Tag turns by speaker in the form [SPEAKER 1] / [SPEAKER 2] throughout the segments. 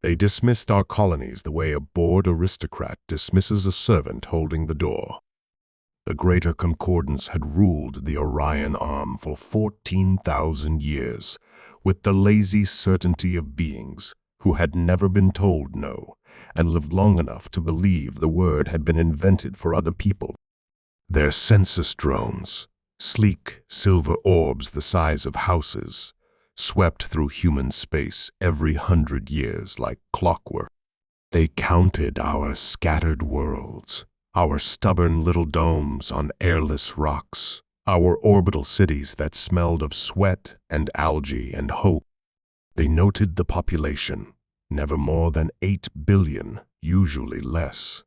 [SPEAKER 1] They dismissed our colonies the way a bored aristocrat dismisses a servant holding the door. The Greater Concordance had ruled the Orion Arm for 14,000 years, with the lazy certainty of beings who had never been told no and lived long enough to believe the word had been invented for other people. Their census drones, sleek silver orbs the size of houses, swept through human space every 100 years like clockwork. They counted our scattered worlds, our stubborn little domes on airless rocks, our orbital cities that smelled of sweat and algae and hope. They noted the population, never more than 8 billion, usually less.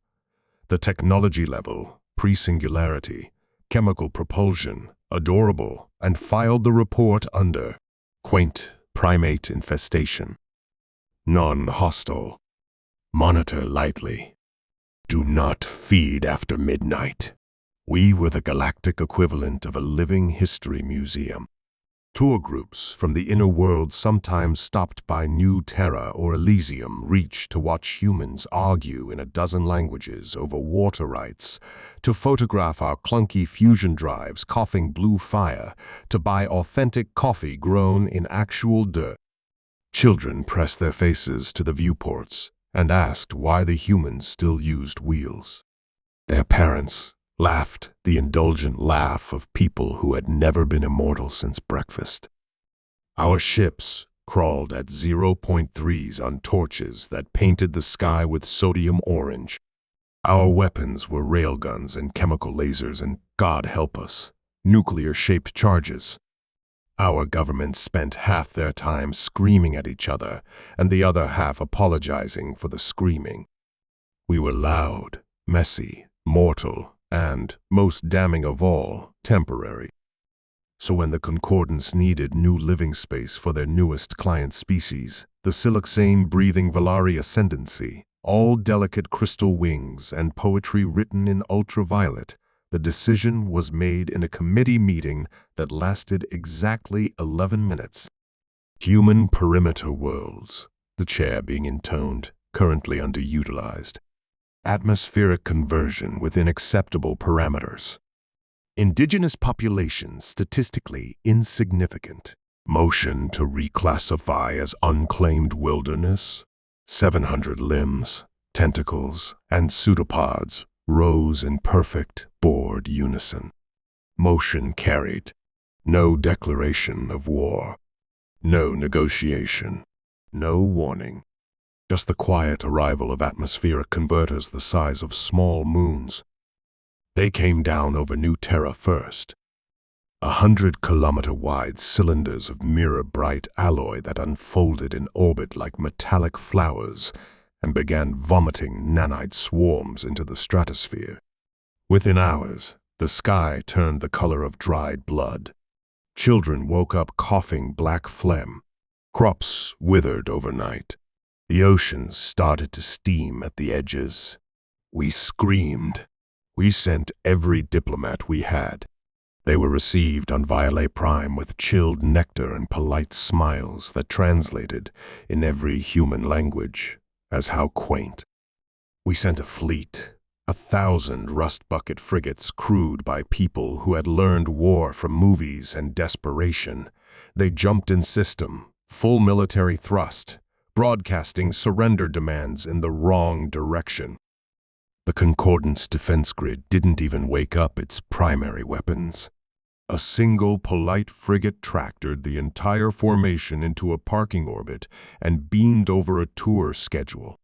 [SPEAKER 1] The technology level, pre-singularity, chemical propulsion, adorable, and filed the report under quaint primate infestation. Non-hostile. Monitor lightly. Do not feed after midnight. We were the galactic equivalent of a living history museum. Tour groups from the inner world sometimes stopped by New Terra or Elysium Reach to watch humans argue in a dozen languages over water rights, to photograph our clunky fusion drives coughing blue fire, to buy authentic coffee grown in actual dirt. Children pressed their faces to the viewports and asked why the humans still used wheels. Their parents laughed the indulgent laugh of people who had never been immortal since breakfast. Our ships crawled at 0.3s on torches that painted the sky with sodium orange. Our weapons were railguns and chemical lasers and, God help us, nuclear-shaped charges. Our government spent half their time screaming at each other and the other half apologizing for the screaming. We were loud, messy, mortal, and, most damning of all, temporary. So when the Concordance needed new living space for their newest client species, the siloxane-breathing Valari ascendancy, all delicate crystal wings and poetry written in ultraviolet, the decision was made in a committee meeting that lasted exactly 11 minutes. Human perimeter worlds, the chair being intoned, currently underutilized. Atmospheric conversion within acceptable parameters. Indigenous populations statistically insignificant. Motion to reclassify as unclaimed wilderness. 700 limbs, tentacles, and pseudopods rose in perfect, bored unison. Motion carried. No declaration of war. No negotiation. No warning. Just the quiet arrival of atmospheric converters the size of small moons. They came down over New Terra first. 100-kilometer-wide cylinders of mirror-bright alloy that unfolded in orbit like metallic flowers and began vomiting nanite swarms into the stratosphere. Within hours, the sky turned the color of dried blood. Children woke up coughing black phlegm. Crops withered overnight. The oceans started to steam at the edges. We screamed. We sent every diplomat we had. They were received on Violet Prime with chilled nectar and polite smiles that translated, in every human language, as how quaint. We sent a fleet, 1,000 rust-bucket frigates crewed by people who had learned war from movies and desperation. They jumped in system, full military thrust, broadcasting surrender demands in the wrong direction. The Concordance defense grid didn't even wake up its primary weapons. A single polite frigate tractored the entire formation into a parking orbit and beamed over a tour schedule.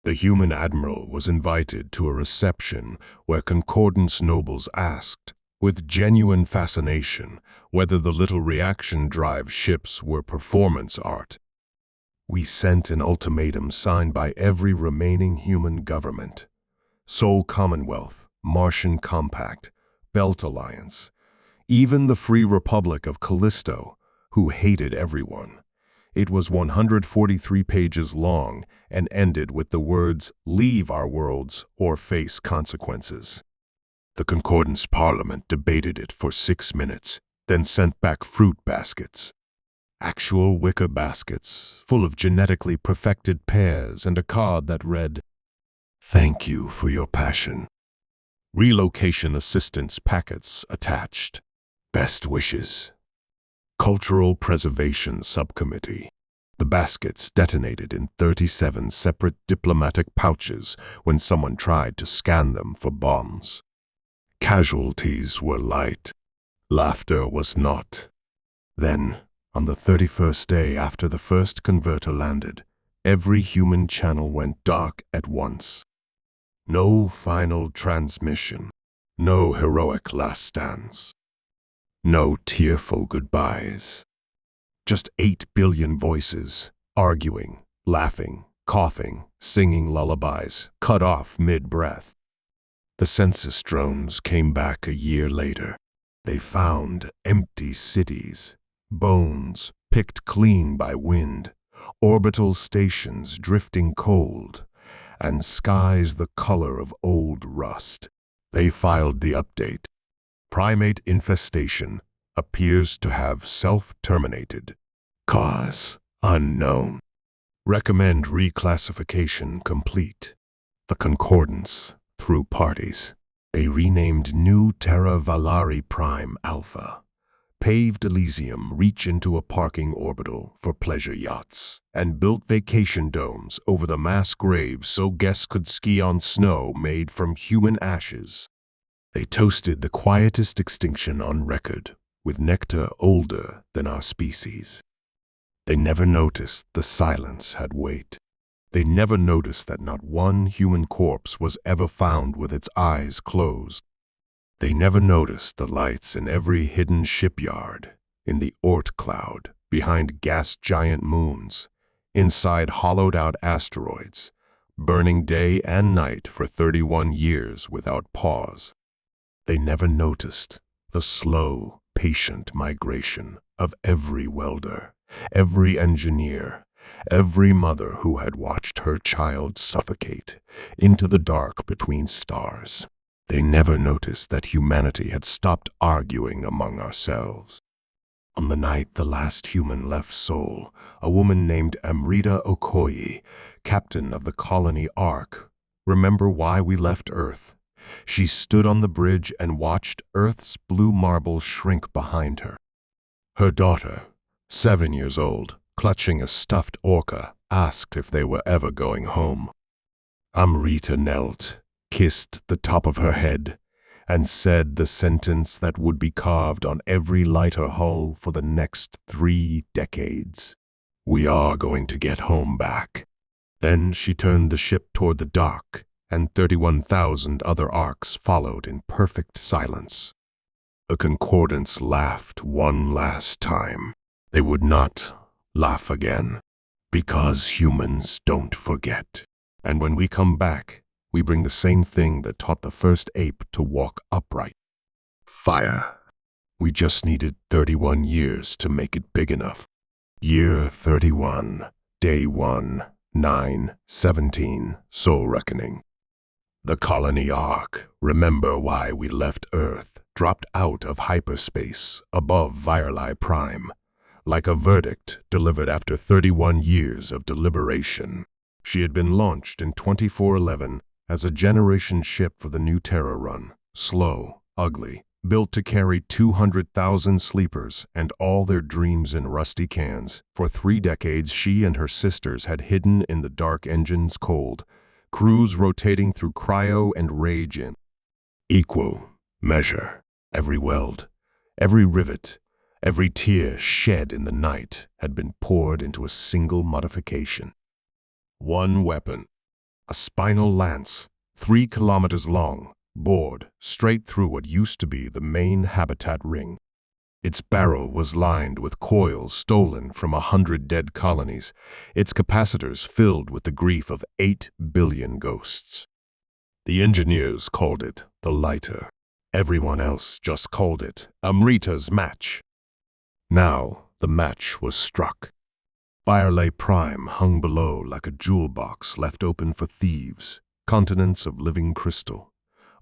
[SPEAKER 1] The human admiral was invited to a reception where Concordance nobles asked, with genuine fascination, whether the little reaction drive ships were performance art. We sent an ultimatum signed by every remaining human government. Sol Commonwealth, Martian Compact, Belt Alliance, even the Free Republic of Callisto, who hated everyone. It was 143 pages long and ended with the words, "Leave our worlds or face consequences." The Concordance Parliament debated it for 6 minutes, then sent back fruit baskets. Actual wicker baskets full of genetically perfected pears and a card that read, "Thank you for your passion." Relocation assistance packets attached. Best wishes. Cultural Preservation Subcommittee. The baskets detonated in 37 separate diplomatic pouches when someone tried to scan them for bombs. Casualties were light. Laughter was not. Then, on the 31st day after the first converter landed, every human channel went dark at once. No final transmission. No heroic last stands. No tearful goodbyes. Just 8 billion voices, arguing, laughing, coughing, singing lullabies, cut off mid-breath. The census drones came back a year later. They found empty cities, bones picked clean by wind, orbital stations drifting cold, and skies the color of old rust. They filed the update. Primate infestation appears to have self-terminated. Cause unknown. Recommend reclassification complete. The concordance through parties. A renamed New Terra Valari Prime Alpha. Paved Elysium reach into a parking orbital for pleasure yachts and built vacation domes over the mass graves so guests could ski on snow made from human ashes. They toasted the quietest extinction on record, with nectar older than our species. They never noticed the silence had weight. They never noticed that not one human corpse was ever found with its eyes closed. They never noticed the lights in every hidden shipyard, in the Oort cloud, behind gas giant moons, inside hollowed-out asteroids, burning day and night for 31 years without pause. They never noticed the slow, patient migration of every welder, every engineer, every mother who had watched her child suffocate into the dark between stars. They never noticed that humanity had stopped arguing among ourselves. On the night the last human left Sol, a woman named Amrita Okoye, captain of the colony Ark, remember why we left Earth? She stood on the bridge and watched Earth's blue marble shrink behind her. Her daughter, 7 years old, clutching a stuffed orca, asked if they were ever going home. Amrita knelt, kissed the top of her head, and said the sentence that would be carved on every lighter hull for the next 3 decades. "We are going to get home back." Then she turned the ship toward the dock, and 31,000 other arcs followed in perfect silence. The concordance laughed one last time. They would not laugh again, because humans don't forget. And when we come back, we bring the same thing that taught the first ape to walk upright. Fire. We just needed 31 years to make it big enough. Year 31, day 1, 9/17, Soul Reckoning. The colony Ark, remember why we left Earth, dropped out of hyperspace above Virali Prime, like a verdict delivered after 31 years of deliberation. She had been launched in 2411 as a generation ship for the New Terra run, slow, ugly, built to carry 200,000 sleepers and all their dreams in rusty cans. For 3 decades, she and her sisters had hidden in the dark engine's cold, crews rotating through cryo and rage in equal measure. Every weld, every rivet, every tear shed in the night had been poured into a single modification. One weapon, a spinal lance, 3 kilometers long, bored straight through what used to be the main habitat ring. Its barrel was lined with coils stolen from 100 dead colonies, its capacitors filled with the grief of 8 billion ghosts. The engineers called it the lighter. Everyone else just called it Amrita's match. Now the match was struck. Virali Prime hung below like a jewel box left open for thieves, continents of living crystal,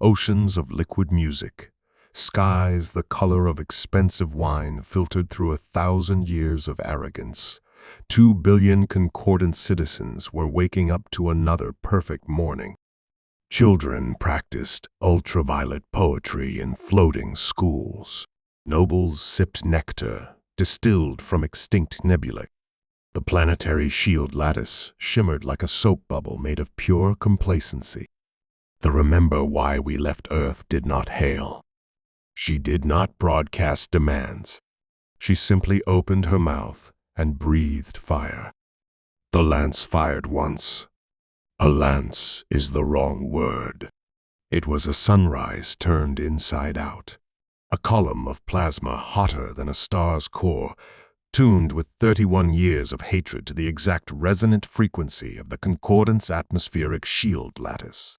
[SPEAKER 1] oceans of liquid music, skies the color of expensive wine filtered through 1,000 years of arrogance. 2 billion concordant citizens were waking up to another perfect morning. Children practiced ultraviolet poetry in floating schools. Nobles sipped nectar, distilled from extinct nebulae. The planetary shield lattice shimmered like a soap bubble made of pure complacency. The remember why we left Earth did not hail. She did not broadcast demands. She simply opened her mouth and breathed fire. The lance fired once. A lance is the wrong word. It was a sunrise turned inside out. A column of plasma hotter than a star's core, tuned with 31 years of hatred to the exact resonant frequency of the concordance atmospheric shield lattice.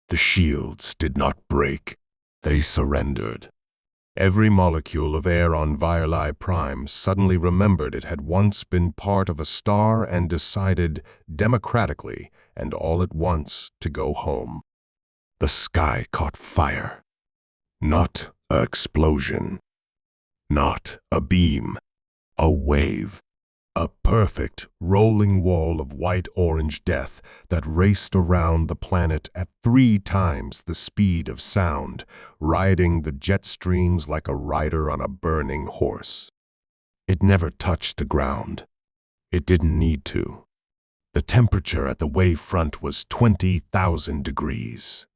[SPEAKER 1] The shields did not break. They surrendered. Every molecule of air on Violet Prime suddenly remembered it had once been part of a star and decided, democratically and all at once, to go home. The sky caught fire. Not an explosion. Not a beam. A wave. A perfect, rolling wall of white-orange death that raced around the planet at 3 times the speed of sound, riding the jet streams like a rider on a burning horse. It never touched the ground. It didn't need to. The temperature at the wave front was 20,000 degrees.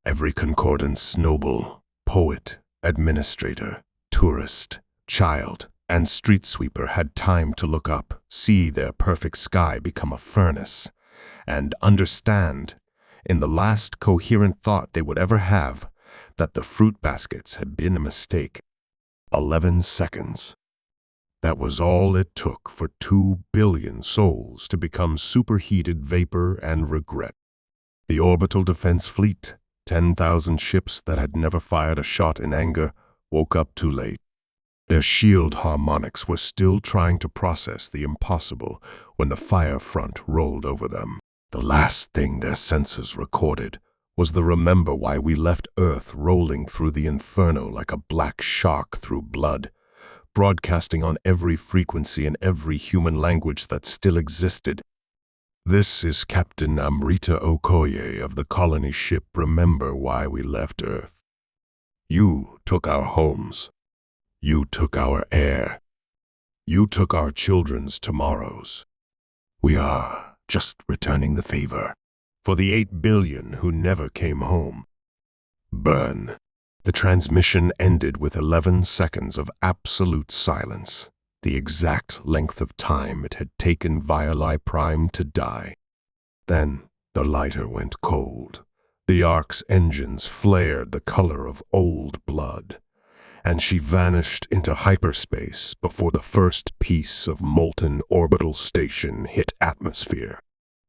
[SPEAKER 1] Every concordance noble, poet, administrator, tourist, child, and street sweeper had time to look up, see their perfect sky become a furnace, and understand, in the last coherent thought they would ever have, that the fruit baskets had been a mistake. 11 seconds. That was all it took for 2 billion souls to become superheated vapor and regret. The orbital defense fleet, 10,000 ships that had never fired a shot in anger, woke up too late. Their shield harmonics were still trying to process the impossible when the fire front rolled over them. The last thing their senses recorded was the remember why we left Earth rolling through the inferno like a black shark through blood, broadcasting on every frequency in every human language that still existed. This is Captain Amrita Okoye of the colony ship Remember Why We Left Earth. You took our homes. You took our air. You took our children's tomorrows. We are just returning the favor. For the 8 billion who never came home. Burn. The transmission ended with 11 seconds of absolute silence, the exact length of time it had taken Violet Prime to die. Then the lighter went cold. The Ark's engines flared the color of old blood, and she vanished into hyperspace before the first piece of molten orbital station hit atmosphere.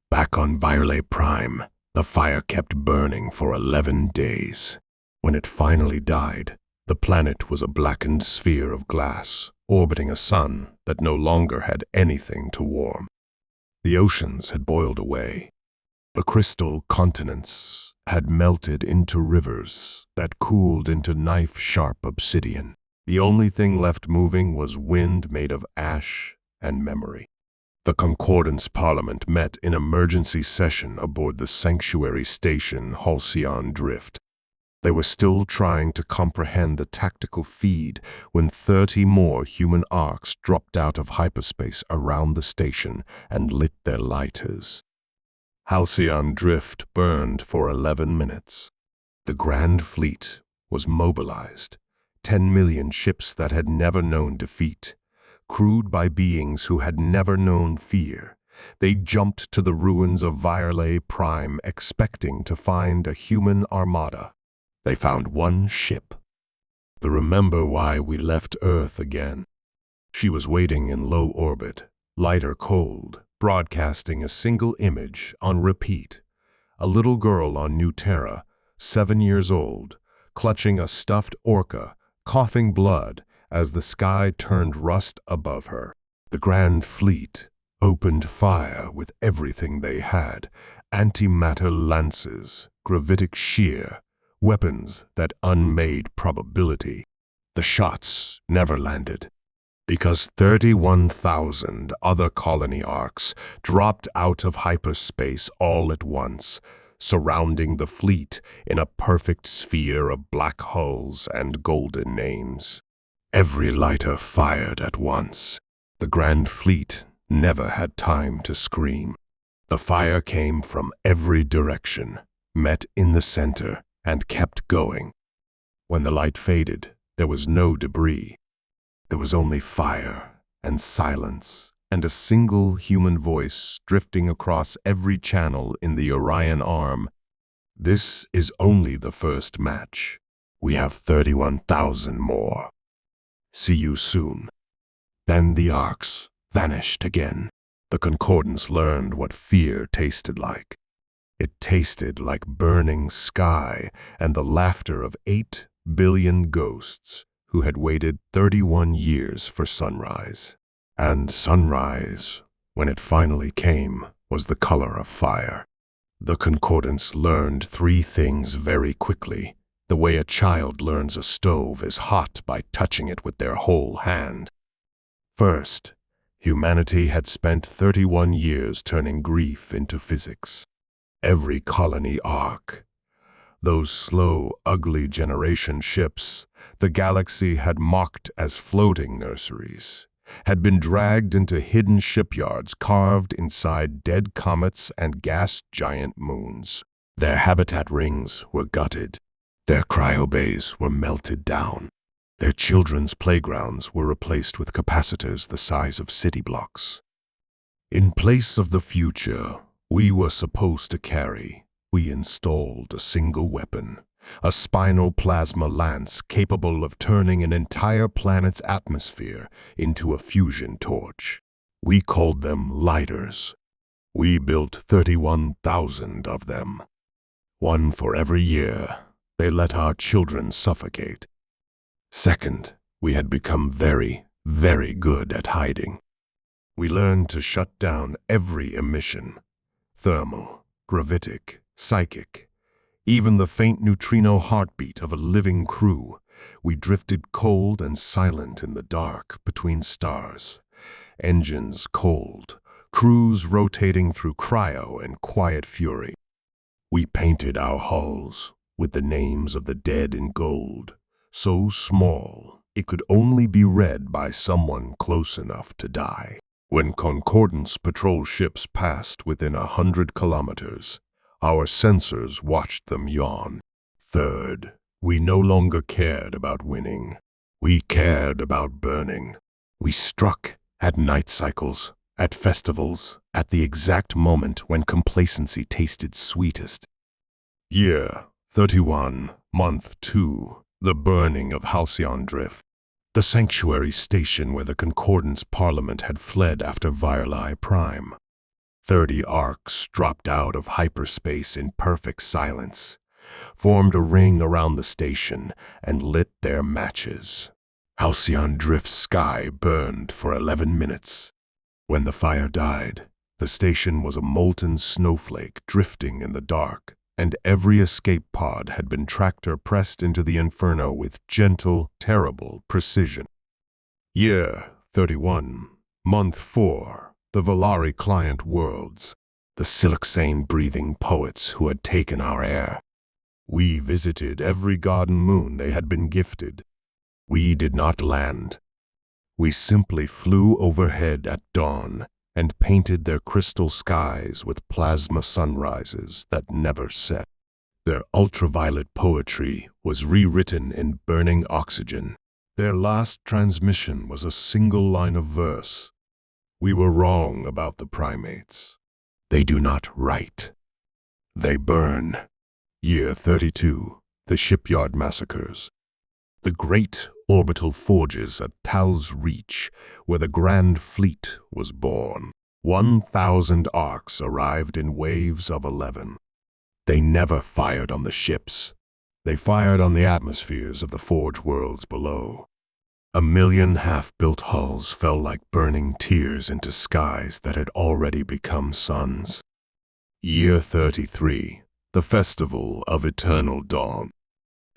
[SPEAKER 1] Back on Violet Prime, the fire kept burning for 11 days. When it finally died, the planet was a blackened sphere of glass, orbiting a sun that no longer had anything to warm. The oceans had boiled away. The crystal continents had melted into rivers that cooled into knife-sharp obsidian. The only thing left moving was wind made of ash and memory. The Concordance Parliament met in emergency session aboard the sanctuary station Halcyon Drift. They were still trying to comprehend the tactical feed when 30 more human arcs dropped out of hyperspace around the station and lit their lighters. Halcyon Drift burned for 11 minutes. The Grand Fleet was mobilized. 10 million ships that had never known defeat, crewed by beings who had never known fear. They jumped to the ruins of Violet Prime expecting to find a human armada. They found one ship. The Remember Why We Left Earth again. She was waiting in low orbit, lighter cold, broadcasting a single image on repeat. A little girl on New Terra, 7 years old, clutching a stuffed orca, coughing blood as the sky turned rust above her. The Grand Fleet opened fire with everything they had: antimatter lances, gravitic shear, weapons that unmade probability. The shots never landed, because 31,000 other colony arcs dropped out of hyperspace all at once, surrounding the fleet in a perfect sphere of black hulls and golden names. Every lighter fired at once. The Grand Fleet never had time to scream. The fire came from every direction, met in the center, and kept going. When the light faded, there was no debris. There was only fire and silence and a single human voice drifting across every channel in the Orion arm. This is only the first match. We have 31,000 more. See you soon. Then the arcs vanished again. The Concordance learned what fear tasted like. It tasted like burning sky and the laughter of 8 billion ghosts who had waited 31 years for sunrise. And sunrise, when it finally came, was the color of fire. The Concordance learned 3 things very quickly. The way a child learns a stove is hot by touching it with their whole hand. First, humanity had spent 31 years turning grief into physics. Every colony arc, those slow, ugly generation ships the galaxy had mocked as floating nurseries, had been dragged into hidden shipyards carved inside dead comets and gas giant moons. Their habitat rings were gutted. Their cryobays were melted down. Their children's playgrounds were replaced with capacitors the size of city blocks. In place of the future we were supposed to carry, we installed a single weapon, a spinal plasma lance capable of turning an entire planet's atmosphere into a fusion torch. We called them lighters. We built 31,000 of them. One for every year they let our children suffocate. Second, we had become very, very good at hiding. We learned to shut down every emission, thermal, gravitic, psychic, even the faint neutrino heartbeat of a living crew. We drifted cold and silent in the dark between stars, engines cold, crews rotating through cryo and quiet fury. We painted our hulls with the names of the dead in gold, so small it could only be read by someone close enough to die. When Concordance patrol ships passed within 100 kilometers, our sensors watched them yawn. Third, we no longer cared about winning. We cared about burning. We struck at night cycles, at festivals, at the exact moment when complacency tasted sweetest. Year 31, Month 2, the burning of Halcyon Drift, the sanctuary station where the Concordance Parliament had fled after Virli Prime. 30 arcs dropped out of hyperspace in perfect silence, formed a ring around the station, and lit their matches. Halcyon Drift's sky burned for 11 minutes. When the fire died, the station was a molten snowflake drifting in the dark, and every escape pod had been tractor-pressed into the inferno with gentle, terrible precision. Year 31, Month 4, the Volari client worlds, the siloxane-breathing poets who had taken our air. We visited every garden moon they had been gifted. We did not land. We simply flew overhead at dawn and painted their crystal skies with plasma sunrises that never set. Their ultraviolet poetry was rewritten in burning oxygen. Their last transmission was a single line of verse. We were wrong about the primates. They do not write. They burn. Year 32, the shipyard massacres. The great orbital forges at Tal's Reach, where the Grand Fleet was born. 1,000 arcs arrived in waves of 11. They never fired on the ships. They fired on the atmospheres of the forge worlds below. 1 million half-built hulls fell like burning tears into skies that had already become suns. Year 33, the Festival of Eternal Dawn.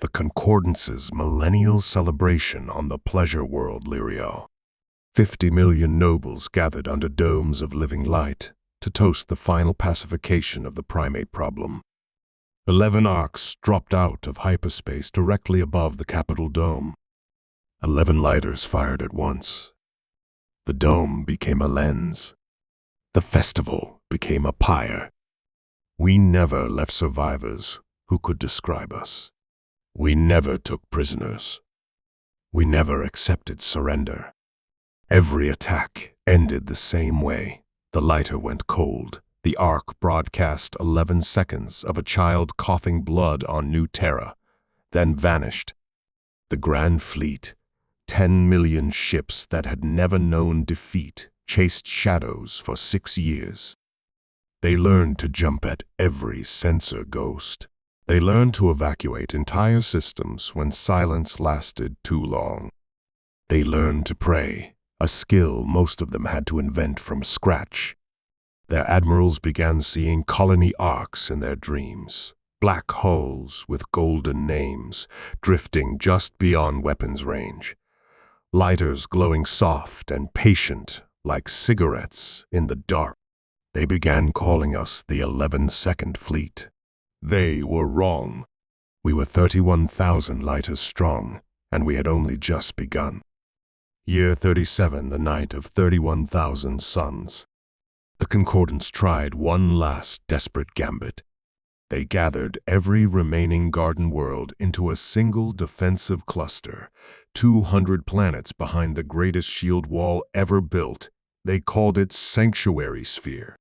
[SPEAKER 1] The Concordance's millennial celebration on the pleasure world Lyrio. 50 million nobles gathered under domes of living light to toast the final pacification of the primate problem. 11 arcs dropped out of hyperspace directly above the Capitol dome. 11 lighters fired at once. The dome became a lens. The festival became a pyre. We never left survivors who could describe us. We never took prisoners. We never accepted surrender. Every attack ended the same way. The lighter went cold. The arc broadcast 11 seconds of a child coughing blood on New Terra, then vanished. The Grand Fleet, 10 million ships that had never known defeat, chased shadows for 6 years. They learned to jump at every sensor ghost. They learned to evacuate entire systems when silence lasted too long. They learned to pray, a skill most of them had to invent from scratch. Their admirals began seeing colony arcs in their dreams, black holes with golden names, drifting just beyond weapons range. Lighters glowing soft and patient like cigarettes in the dark. They began calling us the 11-second fleet. They were wrong. We were 31,000 lighters strong, and we had only just begun. Year 37, the night of 31,000 suns. The Concordance tried one last desperate gambit. They gathered every remaining garden world into a single defensive cluster, 200 planets behind the greatest shield wall ever built. They called it Sanctuary Sphere.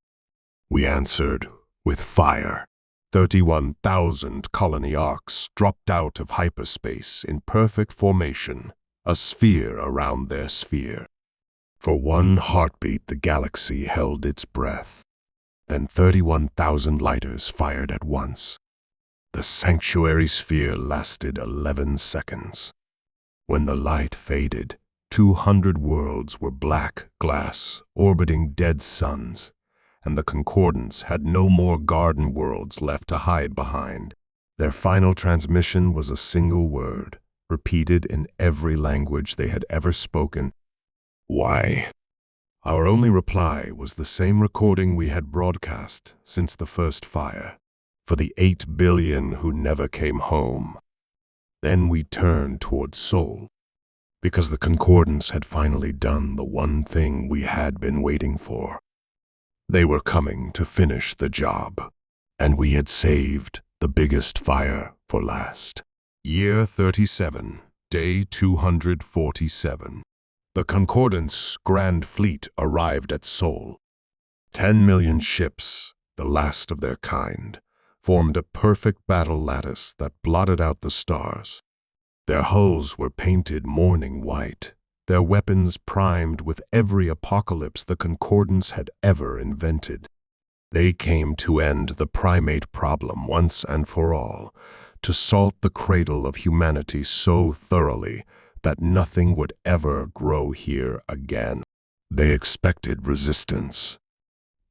[SPEAKER 1] We answered with fire. 31,000 colony arcs dropped out of hyperspace in perfect formation, a sphere around their sphere. For one heartbeat, the galaxy held its breath. Then 31,000 lighters fired at once. The Sanctuary Sphere lasted 11 seconds. When the light faded, 200 worlds were black glass orbiting dead suns, and the Concordance had no more garden worlds left to hide behind. Their final transmission was a single word, repeated in every language they had ever spoken. Why? Our only reply was the same recording we had broadcast since the first fire, for the 8 billion who never came home. Then we turned toward Sol, because the Concordance had finally done the one thing we had been waiting for. They were coming to finish the job, and we had saved the biggest fire for last. Year 37, day 247. The Concordance Grand Fleet arrived at Sol. 10 million ships, the last of their kind, formed a perfect battle lattice that blotted out the stars. Their hulls were painted morning white, their weapons primed with every apocalypse the Concordance had ever invented. They came to end the primate problem once and for all, to salt the cradle of humanity so thoroughly that nothing would ever grow here again. They expected resistance.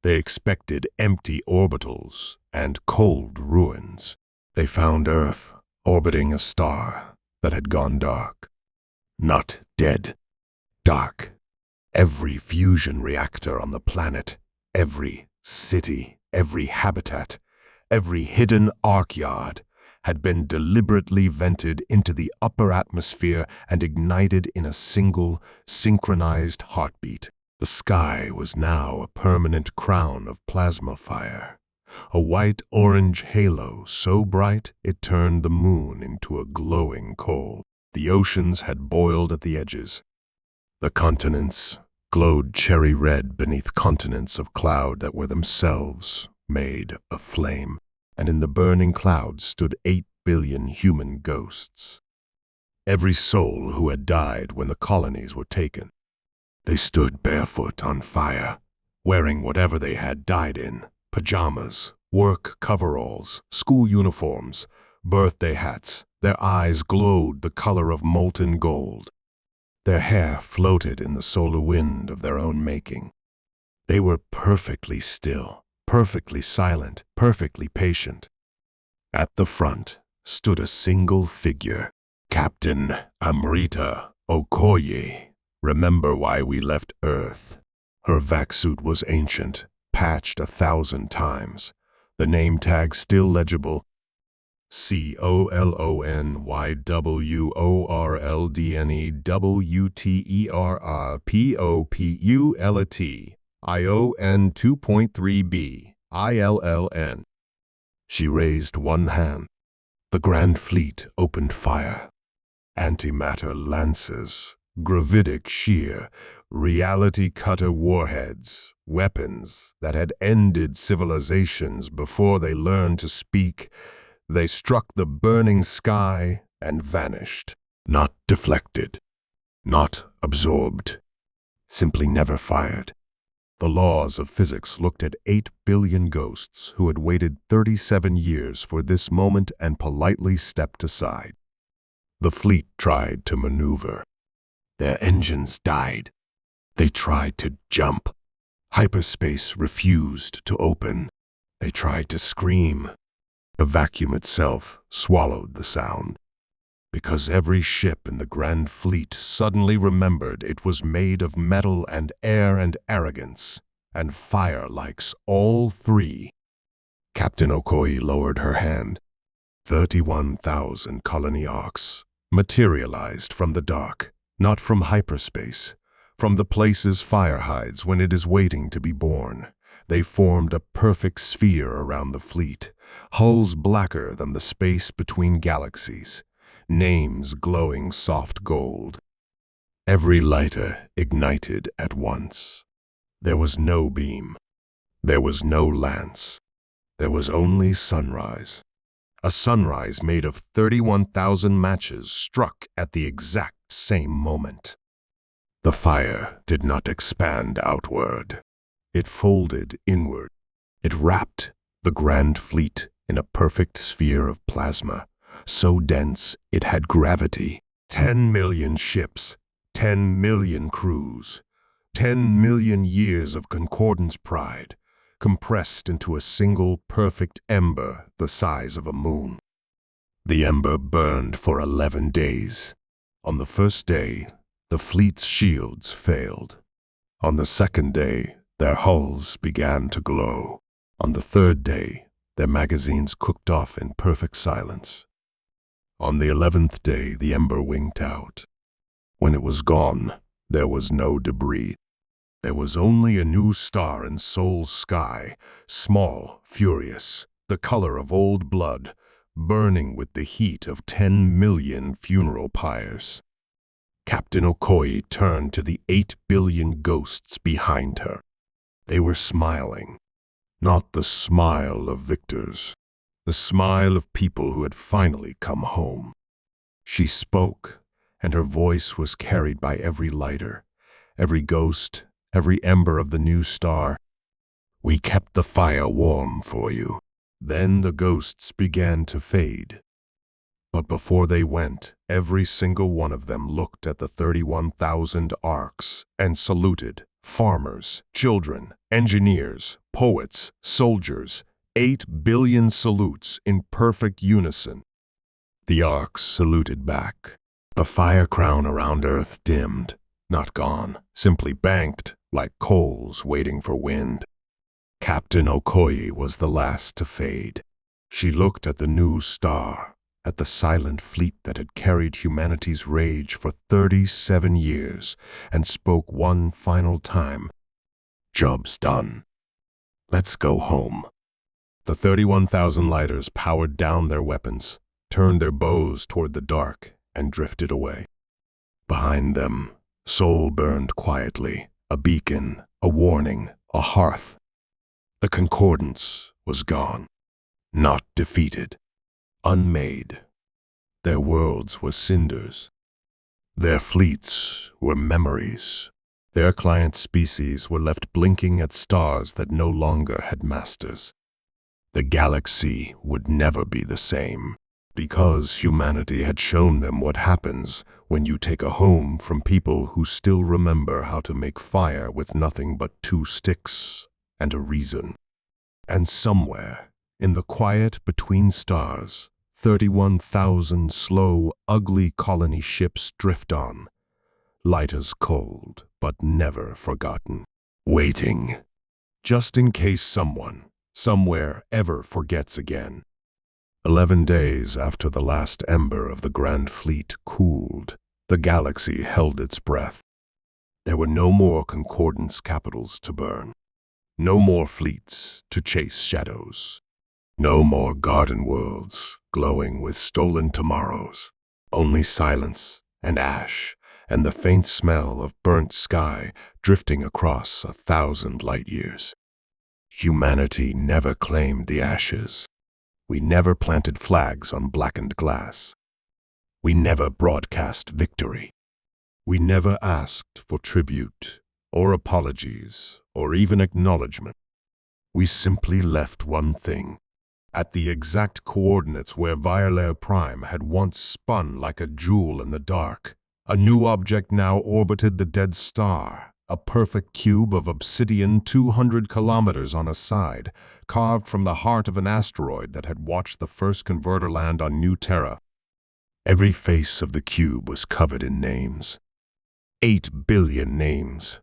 [SPEAKER 1] They expected empty orbitals and cold ruins. They found Earth orbiting a star that had gone dark. Not dead. Dark. Every fusion reactor on the planet, every city, every habitat, every hidden arc yard had been deliberately vented into the upper atmosphere and ignited in a single, synchronized heartbeat. The sky was now a permanent crown of plasma fire, a white-orange halo so bright it turned the moon into a glowing coal. The oceans had boiled at the edges. The continents glowed cherry red beneath continents of cloud that were themselves made of flame, and in the burning clouds stood 8 billion human ghosts. Every soul who had died when the colonies were taken. They stood barefoot on fire, wearing whatever they had died in, pajamas, work coveralls, school uniforms, birthday hats. Their eyes glowed the color of molten gold. Their hair floated in the solar wind of their own making. They were perfectly still, perfectly silent, perfectly patient. At the front stood a single figure. Captain Amrita Okoye. Remember why we left Earth. Her vac suit was ancient, patched 1,000 times. The name tag still legible. COLONYWORLDNEWTERPOPULATION 2.3B ILLN. She raised one hand. The Grand Fleet opened fire. Antimatter lances, gravitic shear, reality cutter warheads, weapons that had ended civilizations before they learned to speak. They struck the burning sky and vanished. Not deflected, not absorbed, simply never fired. The laws of physics looked at 8 billion ghosts who had waited 37 years for this moment and politely stepped aside. The fleet tried to maneuver. Their engines died. They tried to jump. Hyperspace refused to open. They tried to scream. The vacuum itself swallowed the sound. Because every ship in the Grand Fleet suddenly remembered it was made of metal and air and arrogance, and fire likes all three. Captain Okoye lowered her hand. 31,000 colony arcs materialized from the dark, not from hyperspace, from the places fire hides when it is waiting to be born. They formed a perfect sphere around the fleet, hulls blacker than the space between galaxies, names glowing soft gold. Every lighter ignited at once. There was no beam. There was no lance. There was only sunrise. A sunrise made of 31,000 matches struck at the exact same moment. The fire did not expand outward. It folded inward. It wrapped the Grand Fleet in a perfect sphere of plasma, so dense it had gravity. 10 million ships, 10 million crews, 10 million years of concordance pride, compressed into a single perfect ember the size of a moon. The ember burned for 11 days. On the first day, the fleet's shields failed. On the second day, their hulls began to glow. On the third day, their magazines cooked off in perfect silence. On the 11th day, the ember winked out. When it was gone, there was no debris. There was only a new star in Sol's sky, small, furious, the color of old blood, burning with the heat of 10 million funeral pyres. Captain Okoye turned to the 8 billion ghosts behind her. They were smiling, not the smile of victors, the smile of people who had finally come home. She spoke, and her voice was carried by every lighter, every ghost, every ember of the new star. We kept the fire warm for you. Then the ghosts began to fade. But before they went, every single one of them looked at the 31,000 arcs and saluted. Farmers, children, engineers, poets, soldiers, 8 billion salutes in perfect unison. The arcs saluted back. The fire crown around Earth dimmed, not gone, simply banked like coals waiting for wind. Captain Okoye was the last to fade. She looked at the new star, at the silent fleet that had carried humanity's rage for 37 years, and spoke one final time. Job's done. Let's go home. The 31,000 lighters powered down their weapons, turned their bows toward the dark, and drifted away. Behind them, Sol burned quietly, a beacon, a warning, a hearth. The concordance was gone, not defeated, unmade. Their worlds were cinders. Their fleets were memories. Their client species were left blinking at stars that no longer had masters. The galaxy would never be the same, because humanity had shown them what happens when you take a home from people who still remember how to make fire with nothing but 2 sticks and a reason. And somewhere, in the quiet between stars, 31,000 slow, ugly colony ships drift on, light as cold, but never forgotten, waiting, just in case someone, somewhere, ever forgets again. 11 days after the last ember of the Grand Fleet cooled, the galaxy held its breath. There were no more concordance capitals to burn, no more fleets to chase shadows, no more garden worlds glowing with stolen tomorrows, only silence and ash and the faint smell of burnt sky drifting across 1,000 light years. Humanity never claimed the ashes. We never planted flags on blackened glass. We never broadcast victory. We never asked for tribute or apologies or even acknowledgement. We simply left one thing. At the exact coordinates where Violet Prime had once spun like a jewel in the dark, a new object now orbited the dead star, a perfect cube of obsidian 200 kilometers on a side, carved from the heart of an asteroid that had watched the first converter land on New Terra. Every face of the cube was covered in names. 8 billion names,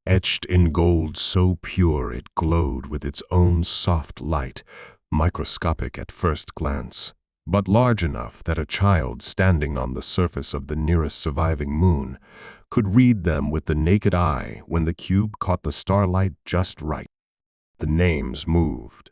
[SPEAKER 1] etched in gold so pure it glowed with its own soft light, microscopic at first glance, but large enough that a child standing on the surface of the nearest surviving moon could read them with the naked eye when the cube caught the starlight just right. The names moved.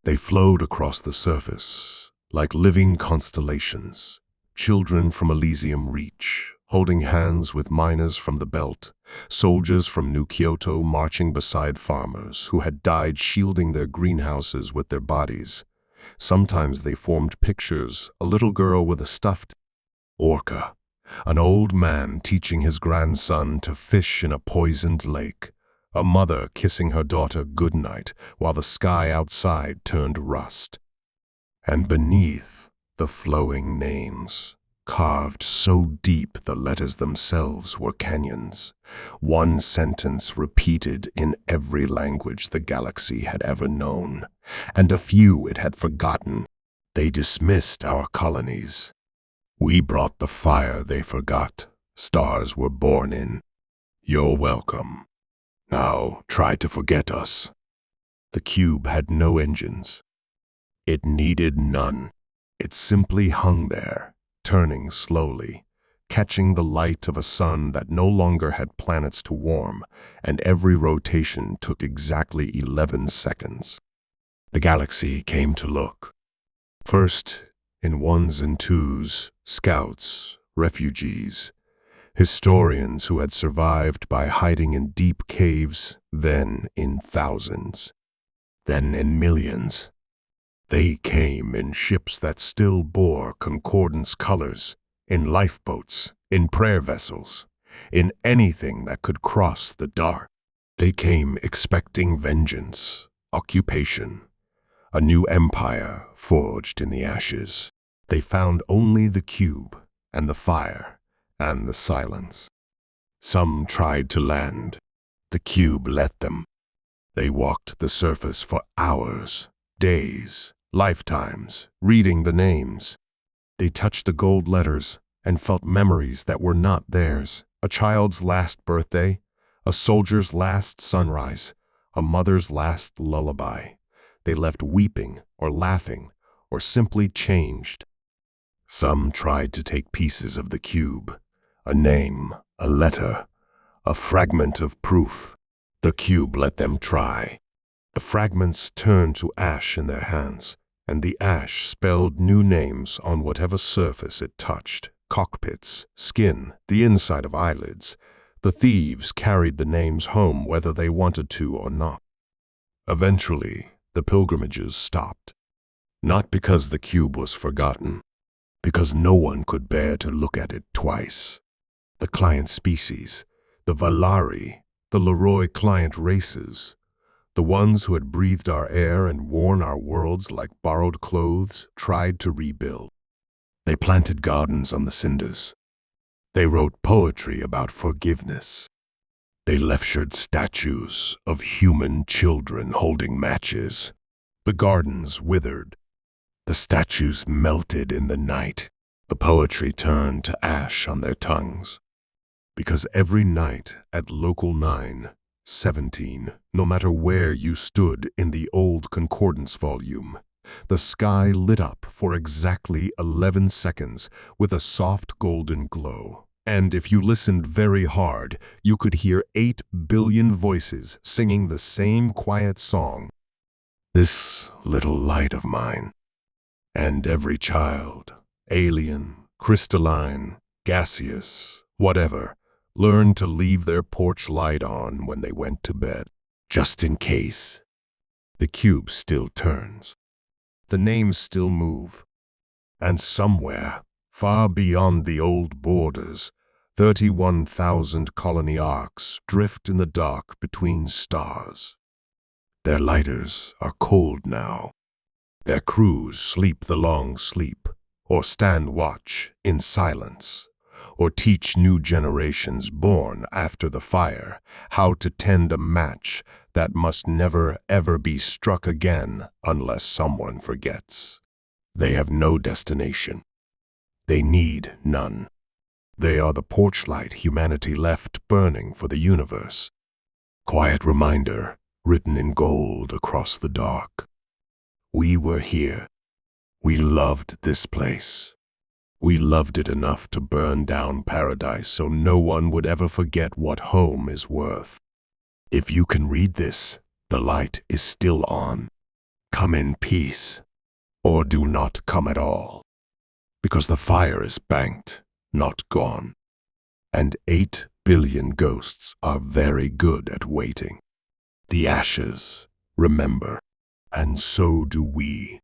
[SPEAKER 1] They flowed across the surface like living constellations, children from Elysium Reach, holding hands with miners from the Belt, soldiers from New Kyoto marching beside farmers who had died shielding their greenhouses with their bodies. Sometimes they formed pictures, a little girl with a stuffed orca, an old man teaching his grandson to fish in a poisoned lake, a mother kissing her daughter goodnight while the sky outside turned rust. And beneath the flowing names, carved so deep the letters themselves were canyons, one sentence repeated in every language the galaxy had ever known, and a few it had forgotten. They dismissed our colonies. We brought the fire they forgot. Stars were born in. You're welcome. Now try to forget us. The cube had no engines. It needed none. It simply hung there, turning slowly, catching the light of a sun that no longer had planets to warm, and every rotation took exactly 11 seconds. The galaxy came to look. First, in ones and twos, scouts, refugees, historians who had survived by hiding in deep caves, then in thousands, then in millions. They came in ships that still bore concordance colors, in lifeboats, in prayer vessels, in anything that could cross the dark. They came expecting vengeance, occupation, a new empire forged in the ashes. They found only the cube and the fire and the silence. Some tried to land. The cube let them. They walked the surface for hours, days, lifetimes, reading the names. They touched the gold letters and felt memories that were not theirs. A child's last birthday, a soldier's last sunrise, a mother's last lullaby. They left weeping or laughing or simply changed. Some tried to take pieces of the cube, a name, a letter, a fragment of proof. The cube let them try. The fragments turned to ash in their hands, and the ash spelled new names on whatever surface it touched. Cockpits, skin, the inside of eyelids. The thieves carried the names home whether they wanted to or not. Eventually, the pilgrimages stopped. Not because the cube was forgotten, because no one could bear to look at it twice. The client species, the Valari, the Leroy client races, the ones who had breathed our air and worn our worlds like borrowed clothes, tried to rebuild. They planted gardens on the cinders. They wrote poetry about forgiveness. They lectured statues of human children holding matches. The gardens withered. The statues melted in the night. The poetry turned to ash on their tongues. Because every night at Local 9, 17, no matter where you stood in the old concordance volume, the sky lit up for exactly 11 seconds with a soft golden glow. And if you listened very hard, you could hear 8 billion voices singing the same quiet song. This little light of mine. And every child, alien, crystalline, gaseous, whatever, learned to leave their porch light on when they went to bed, just in case. The cube still turns. The names still move. And somewhere, far beyond the old borders, 31,000 colony arcs drift in the dark between stars. Their lighters are cold now. Their crews sleep the long sleep, or stand watch in silence, or teach new generations born after the fire how to tend a match that must never ever be struck again unless someone forgets. They have no destination. They need none. They are the porchlight humanity left burning for the universe. Quiet reminder written in gold across the dark. We were here. We loved this place. We loved it enough to burn down paradise so no one would ever forget what home is worth. If you can read this, the light is still on. Come in peace, or do not come at all, because the fire is banked, not gone, and 8 billion ghosts are very good at waiting. The ashes, remember, and so do we.